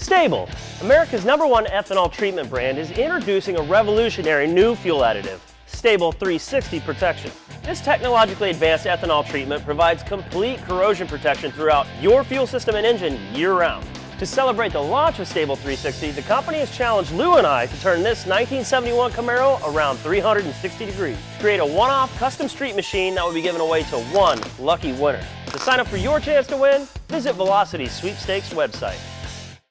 Stabil, America's #1 ethanol treatment brand, is introducing a revolutionary new fuel additive, Stabil 360 Protection. This technologically advanced ethanol treatment provides complete corrosion protection throughout your fuel system and engine year-round. To celebrate the launch of Stabil 360, the company has challenged Lou and I to turn this 1971 Camaro around 360 degrees to create a one-off custom street machine that will be given away to one lucky winner. To sign up for your chance to win, visit Velocity's sweepstakes website.